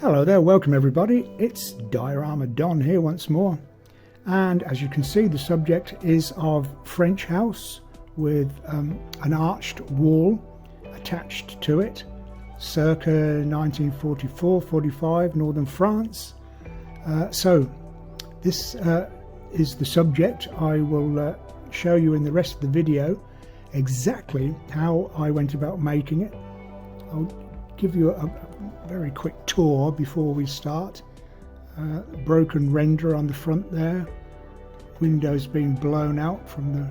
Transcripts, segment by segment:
Hello there, welcome everybody. It's Diorama Don here once more, and as you can see the subject is of French house with an arched wall attached to it, circa 1944-45 northern France. So this is the subject. I will show you in the rest of the video exactly how I went about making it. I'll give you a very quick tour before we start. Broken render on the front there, windows being blown out from the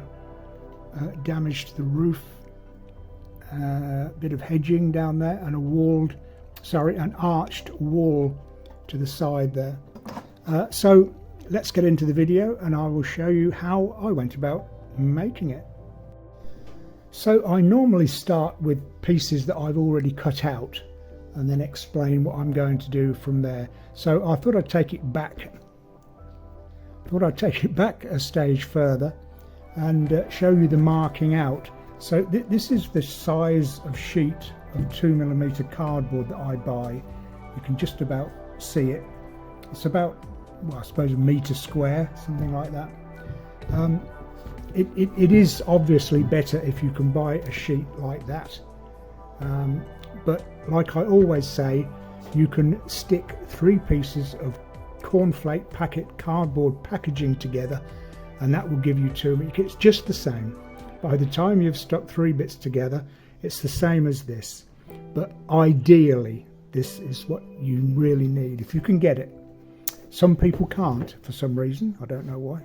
damage to the roof, bit of hedging down there, and an arched wall to the side there. So let's get into the video and I will show you how I went about making it. So I normally start with pieces that I've already cut out and then explain what I'm going to do from there. So I thought I'd take it back. A stage further and show you the marking out. So this is the size of sheet of 2mm cardboard that I buy. You can just about see it. It's about, well, I suppose a metre square, something like that. It is obviously better if you can buy a sheet like that. But like I always say, you can stick 3 pieces of cornflake packet cardboard packaging together and that will give you 2. It's just the same. By the time you've stuck 3 bits together, it's the same as this. But ideally, this is what you really need if you can get it. Some people can't for some reason, I don't know why.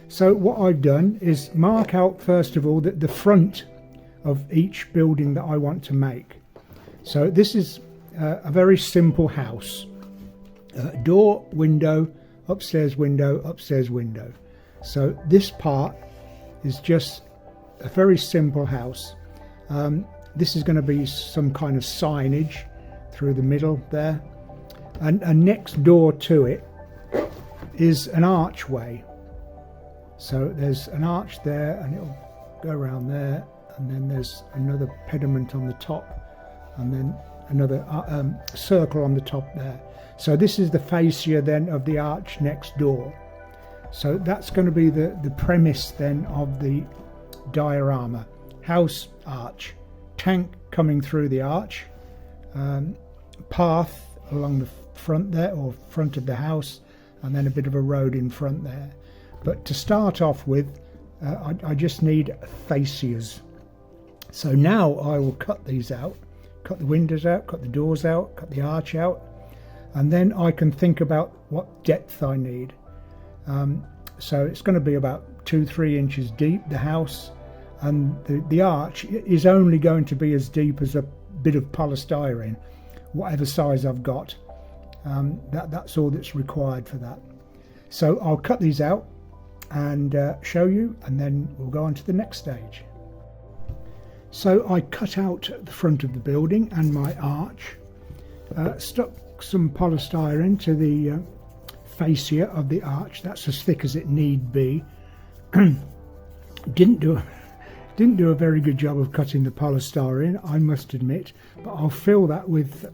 So what I've done is mark out first of all the front of each building that I want to make. So this is a very simple house. Door, window, upstairs window, upstairs window. So this part is just a very simple house. This is going to be some kind of signage through the middle there. And next door to it is an archway. So there's an arch there and it'll go around there, and then there's another pediment on the top, and then another circle on the top there. So this is the fascia then of the arch next door. So that's going to be the premise then of the diorama. House, arch, tank coming through the arch, path along the front there, or front of the house, and then a bit of a road in front there. But to start off with, I just need fascias. So now I will cut these out, cut the windows out, cut the doors out, cut the arch out, and then I can think about what depth I need. So it's going to be about 2-3 inches deep, the house, and the arch is only going to be as deep as a bit of polystyrene, whatever size I've got. That's all that's required for that. So I'll cut these out and show you, and then we'll go on to the next stage. So I cut out the front of the building and my arch, stuck some polystyrene to the fascia of the arch. That's as thick as it need be. Didn't do a very good job of cutting the polystyrene, I must admit, but I'll fill that with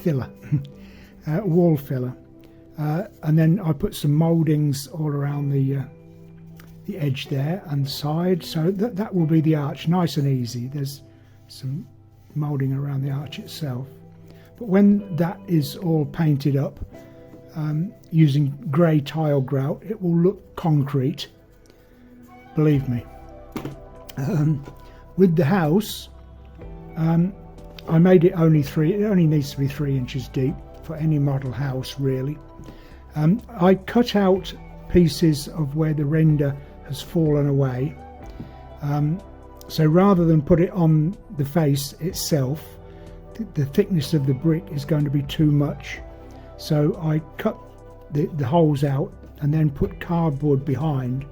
filler, wall filler. And then I put some mouldings all around the edge there and the side, so that will be the arch, nice and easy. There's some moulding around the arch itself. But when that is all painted up using grey tile grout, it will look concrete, believe me. With the house, I made it it only needs to be 3 inches deep for any model house really. I cut out pieces of where the render has fallen away, so rather than put it on the face itself, the thickness of the brick is going to be too much, so I cut the holes out and then put cardboard behind,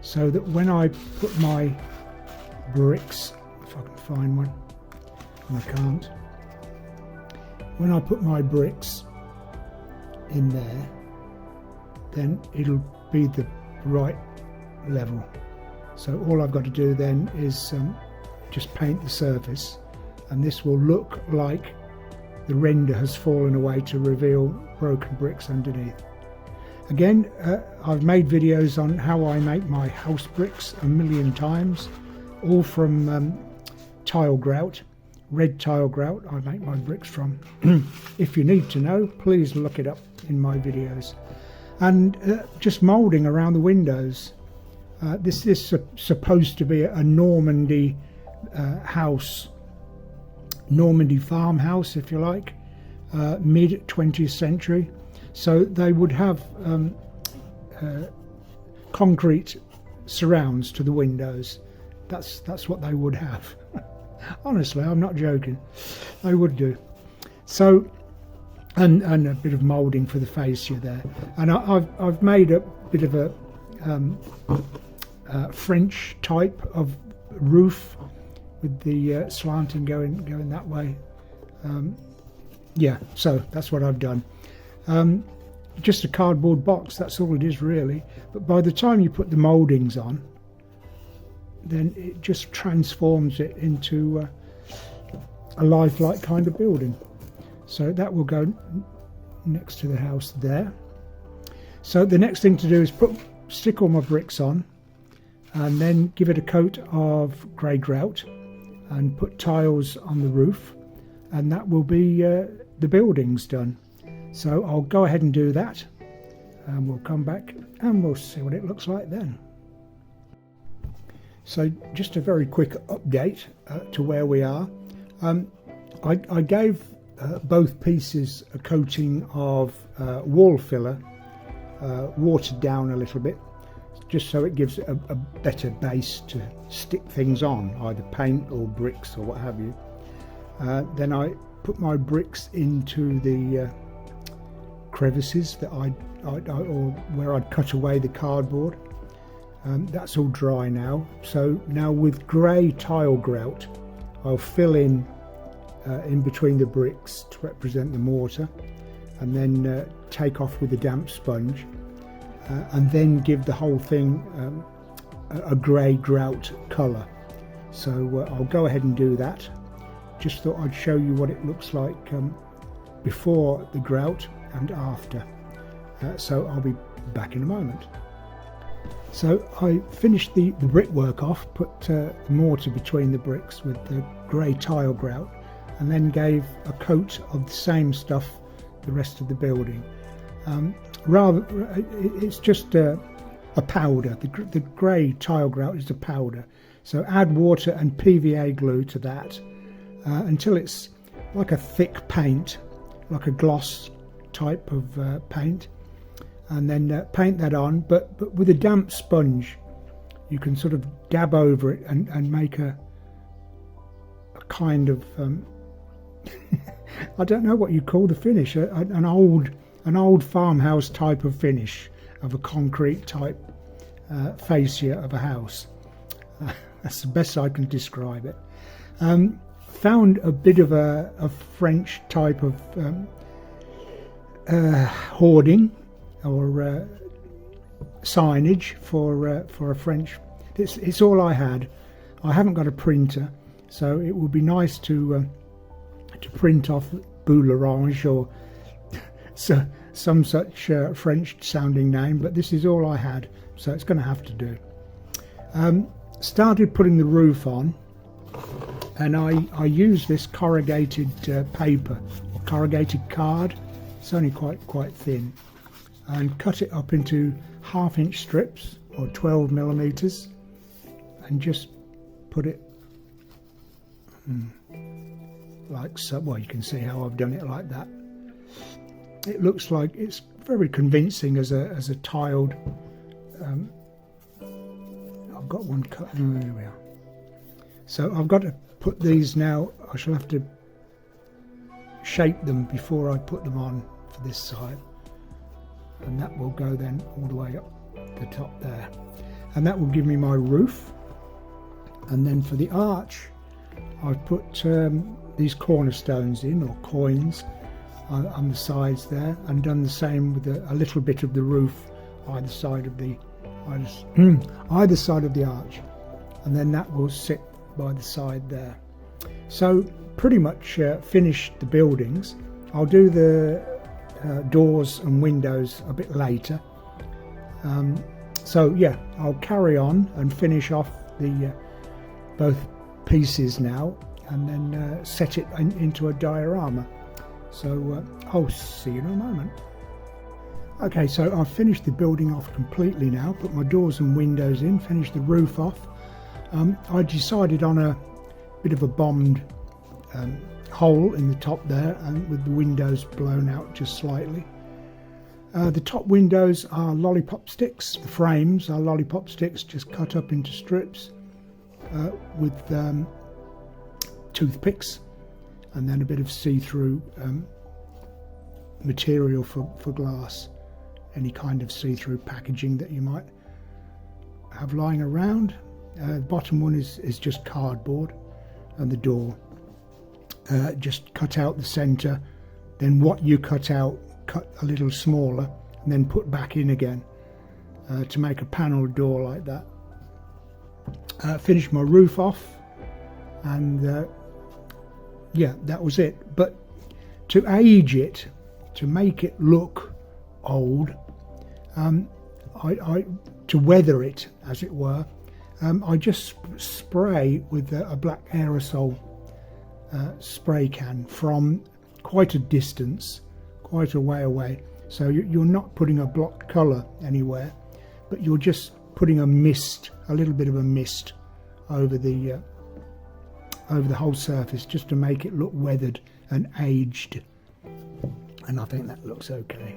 so that when I put my bricks, if I can find one, and I can't, when I put my bricks in there, then it'll be the right level. So all I've got to do then is just paint the surface, and this will look like the render has fallen away to reveal broken bricks underneath. Again, I've made videos on how I make my house bricks a million times, all from tile grout, red tile grout I make my bricks from. If you need to know, please look it up in my videos. And just moulding around the windows. This is supposed to be a Normandy house, Normandy farmhouse if you like, mid 20th century. So they would have concrete surrounds to the windows. That's what they would have. Honestly, I'm not joking. They would do. So, and a bit of moulding for the fascia there. And I've made a bit of a French type of roof with the slanting going that way. Yeah, so that's what I've done. Just a cardboard box, that's all it is really. But by the time you put the mouldings on, then it just transforms it into a lifelike kind of building. So that will go next to the house there. So the next thing to do is stick all my bricks on and then give it a coat of grey grout and put tiles on the roof, and that will be the buildings done. So I'll go ahead and do that, and we'll come back and we'll see what it looks like then. So just a very quick update to where we are. I gave both pieces a coating of wall filler, watered down a little bit, just so it gives a better base to stick things on, either paint or bricks or what have you. Then I put my bricks into the crevices that or where I'd cut away the cardboard. That's all dry now. So now with grey tile grout, I'll fill in between the bricks to represent the mortar, and then take off with a damp sponge, and then give the whole thing a grey grout colour. So I'll go ahead and do that. Just thought I'd show you what it looks like before the grout and after. So I'll be back in a moment. So I finished the brickwork off, put the mortar between the bricks with the grey tile grout, and then gave a coat of the same stuff the rest of the building. It's just a powder. The grey tile grout is a powder. So add water and PVA glue to that until it's like a thick paint, like a gloss type of paint. And then paint that on, but with a damp sponge you can sort of dab over it and make a kind of I don't know what you call the finish, an old farmhouse type of finish of a concrete type fascia of a house. That's the best I can describe it. Found a bit of a French type of hoarding or signage for a French. It's all I had. I haven't got a printer, so it would be nice to print off Boulorange or some such French sounding name, but this is all I had, so it's going to have to do. Started putting the roof on, and I use this corrugated paper or corrugated card. It's only quite thin, and cut it up into 1/2 inch strips or 12 millimeters, and just put it like so. Well, you can see how I've done it like that. It looks like it's very convincing as a tiled. I've got one cut. Oh, there we are. So I've got to put these now. I shall have to shape them before I put them on for this side, and that will go then all the way up the top there, and that will give me my roof. And then for the arch, I've put these cornerstones in, or coins, on the sides there, and done the same with a little bit of the roof either side of the either side of the arch, and then that will sit by the side there. So pretty much finished the buildings. I'll do the doors and windows a bit later. So yeah, I'll carry on and finish off the both pieces now, and then set it into a diorama. So I'll see you in a moment. Okay, so I've finished the building off completely now, put my doors and windows in, finished the roof off. I decided on a bit of a bombed hole in the top there, and with the windows blown out just slightly. The top windows are lollipop sticks, the frames are lollipop sticks just cut up into strips with toothpicks, and then a bit of see-through material for glass, any kind of see-through packaging that you might have lying around. The bottom one is just cardboard, and the door just cut out the centre, then what you cut out cut a little smaller and then put back in again to make a panelled door like that. Finished my roof off, and yeah, that was it. But to age it, to make it look old, to weather it as it were, I just spray with a black aerosol spray can from quite a distance, quite a way away. So you're not putting a block colour anywhere, but you're just putting a mist, a little bit of a mist over the whole surface, just to make it look weathered and aged. And I think that looks okay.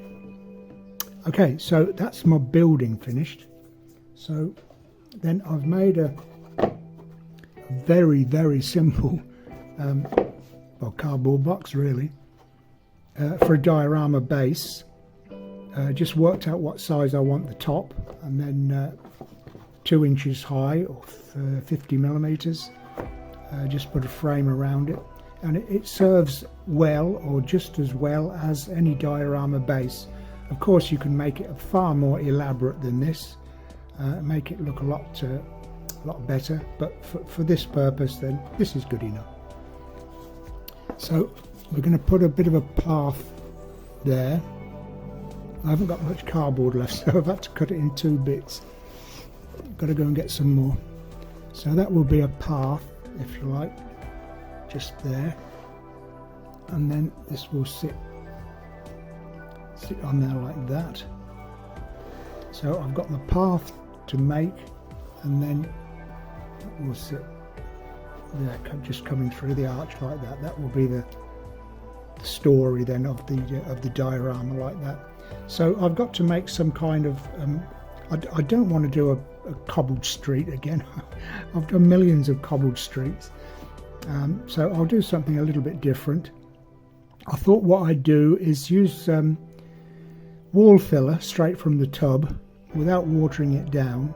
Okay, so that's my building finished. So then I've made a very, very simple well, cardboard box really, for a diorama base. Just worked out what size I want the top, and then 2 inches high, or 50 millimeters. Just put a frame around it, and it serves well, or just as well as any diorama base. Of course, you can make it far more elaborate than this, make it look a lot better, but for this purpose, then this is good enough. So we're going to put a bit of a path there. I haven't got much cardboard left, so I've had to cut it in 2 bits. Got to go and get some more. So that will be a path, if you like, just there, and then this will sit on there like that. So I've got my path to make, and then it will sit there, just coming through the arch like that. That will be the story then of the diorama like that. So I've got to make some kind of I don't want to do a cobbled street again. I've done millions of cobbled streets, so I'll do something a little bit different. I thought what I'd do is use wall filler straight from the tub without watering it down,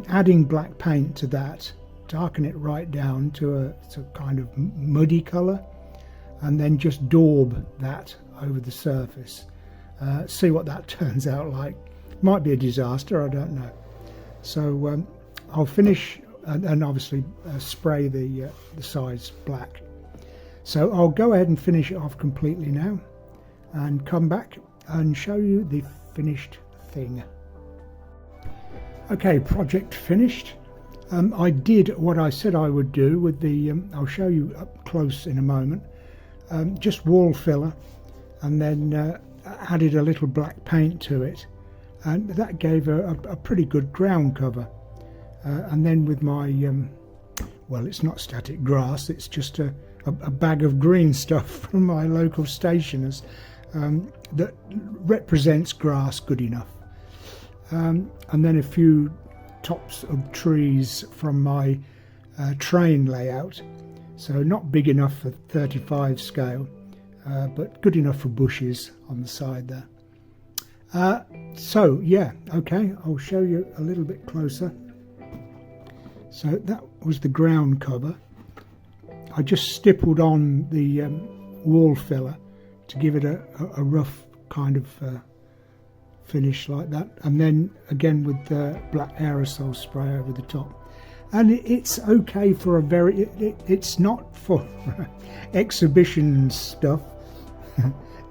adding black paint to that, darken it right down to a kind of muddy colour, and then just daub that over the surface. See what that turns out like. Might be a disaster, I don't know. So I'll finish and obviously spray the sides black. So I'll go ahead and finish it off completely now, and come back and show you the finished thing. Okay, project finished. I did what I said I would do with the, I'll show you up close in a moment, just wall filler, and then added a little black paint to it, and that gave a pretty good ground cover. And then with my, well, it's not static grass, it's just a bag of green stuff from my local stationers that represents grass good enough. And then a few tops of trees from my train layout, so not big enough for 35 scale, but good enough for bushes on the side there. So yeah, okay, I'll show you a little bit closer. So that was the ground cover. I just stippled on the wall filler to give it a rough kind of finish like that, and then again with the black aerosol spray over the top. and it's okay for a very it's not for exhibition stuff.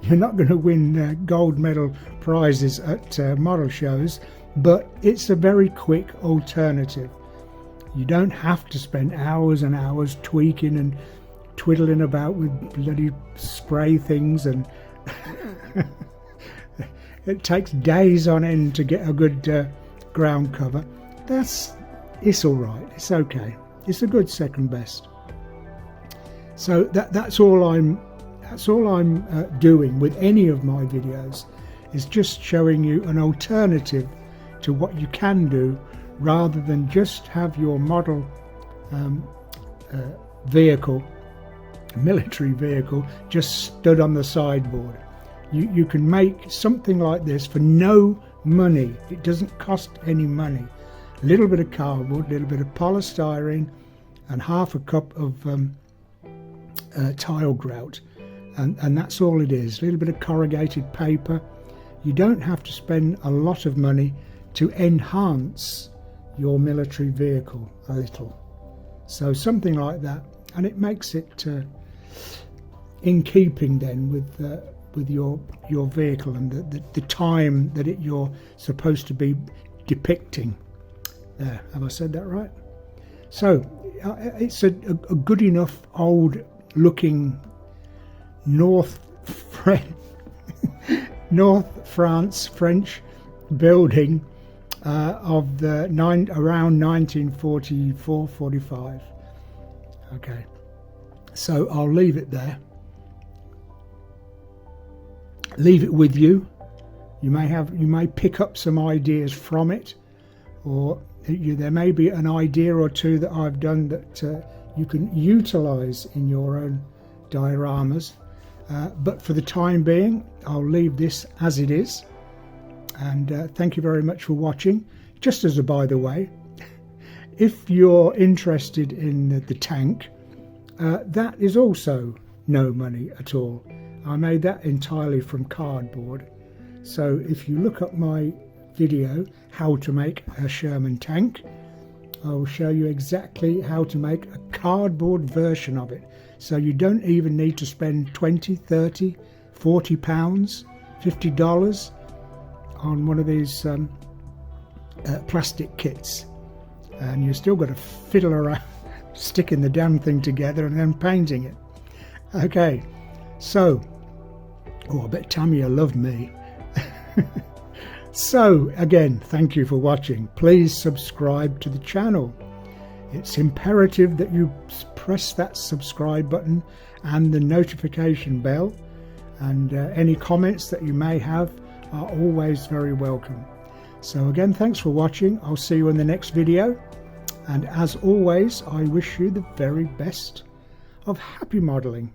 You're not going to win gold medal prizes at model shows, but it's a very quick alternative. You don't have to spend hours and hours tweaking and twiddling about with bloody spray things, and it takes days on end to get a good ground cover. It's all right. It's okay. It's a good second best. So that's all I'm doing with any of my videos, is just showing you an alternative to what you can do, rather than just have your model vehicle, military vehicle, just stood on the sideboard. You can make something like this for no money. It doesn't cost any money. A little bit of cardboard, a little bit of polystyrene, and half a cup of tile grout, and that's all it is. A little bit of corrugated paper. You don't have to spend a lot of money to enhance your military vehicle a little. So something like that, and it makes it in keeping then with your vehicle and the time that you're supposed to be depicting. There, have I said that right? So it's a good enough old looking North France French building of around 1944-45. Okay, so I'll leave it there. Leave it with you. You may pick up some ideas from it, or there may be an idea or two that I've done that you can utilize in your own dioramas. But for the time being, I'll leave this as it is. And thank you very much for watching. Just as a by the way, if you're interested in the tank, that is also no money at all. I made that entirely from cardboard. So if you look up my video, how to make a Sherman tank, I will show you exactly how to make a cardboard version of it. So you don't even need to spend 20, 30, 40 pounds, $50 on one of these plastic kits, and you've still got to fiddle around sticking the damn thing together and then painting it. Okay, so I bet Tammy will love me. So again, thank you for watching. Please subscribe to the channel. It's imperative that you press that subscribe button and the notification bell, and any comments that you may have are always very welcome. So again, thanks for watching. I'll see you in the next video, and as always, I wish you the very best of happy modelling.